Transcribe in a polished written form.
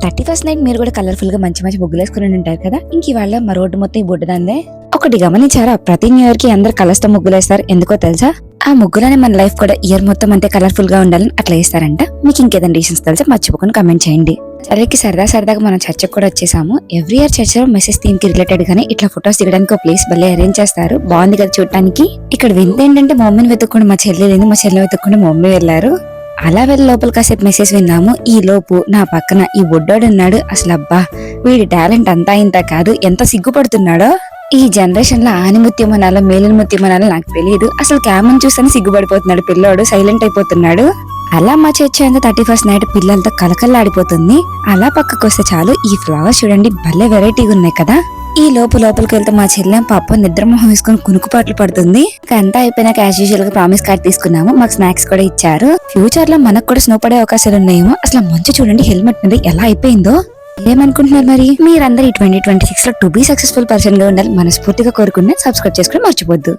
31st night మీరు కూడా colourful గా మంచి మంచి ముగ్గులు వేసుకుని ఉంటారు కదా. ఇంక ఇవాళ మా రోడ్డు మొత్తం ఈ బుడ్డదందే. ఒకటి గమనించారా, ప్రతి న్యూ ఇయర్ కి అందరు కలర్స్ తో ముగ్గులు వేస్తారు. ఎందుకో తెలుసా? ఆ ముగ్గులనే మన లైఫ్ కూడా ఇయర్ మొత్తం అంతే కలర్ఫుల్ గా ఉండాలని అట్లా వేస్తారంట. మీకు ఇంకేదైనా రీజన్స్ తెలుసా మర్చిపోకుండా కమెంట్ చేయండి. సరేకి సరదాగా మనం చర్చకు కూడా వచ్చేసాము. ఎవ్రీ ఇయర్ చర్చ్ లో మెసేజ్ థీమ్ కి రిలేటెడ్ గానే ఇట్లా ఫొటోస్ దిగడానికి ఒక ప్లేస్ భలే అరేంజ్ చేస్తారు. బాగుంది కదా చూడటానికి. ఇక్కడ వింత ఏంటంటే మా మమ్మీని వెతుక్కుండా మా చెల్లి లేదు, మా చెల్లి వెతుక్కుండా మా మమ్మీ వెళ్లారు. అలా వెళ్ళి లోపల కాసేపు మెసేజ్ విన్నాము. ఈ లోపు నా పక్కన ఈ బొడ్డోడు ఉన్నాడు. అసలు అబ్బా, వీడి టాలెంట్ అంతా ఇంత కాదు, ఎంత సిగ్గుపడుతున్నాడో. ఈ జనరేషన్ లో ఆనిముత్యం అనాలో మేలిన ముత్యం అనాలో నాకు తెలియదు. అసలు క్యామన్ చూస్తేనే సిగ్గుపడిపోతున్నాడు పిల్లోడు, సైలెంట్ అయిపోతున్నాడు. అలా మా చర్చ్ 31st నైట్ పిల్లలతో కలకల్లాడిపోతుంది. అలా పక్కకు వస్తే చాలు, ఈ ఫ్లవర్స్ చూడండి భలే వెరైటీగా ఉన్నాయి కదా. ఈ లోపలికి వెళ్తే మా చెల్లె పాప నిద్రమోహం వేసుకుని కునుకుపాట్లు పడుతుంది. అంతా అయిపోయినాక యాజ్ యూజువల్ గా ప్రామిస్ కార్డ్ తీసుకున్నాము. మాకు స్నాక్స్ కూడా ఇచ్చారు. ఫ్యూచర్ లో మనకు కూడా స్నో పడే అవకాశాలు ఉన్నాయేమో. అసలు మంచు చూడండి హెల్మెట్ మీద ఎలా అయిపోయిందో. ఏమనుకుంటున్నారు మరి? మీరందరూ ఈ 2026 లో టు బీ సక్సెస్ఫుల్ పర్సన్ గా ఉండాలి మనస్ఫూర్తిగా కోరుకున్నా. సబ్స్క్రైబ్ చేసుకుని మర్చిపోద్దు.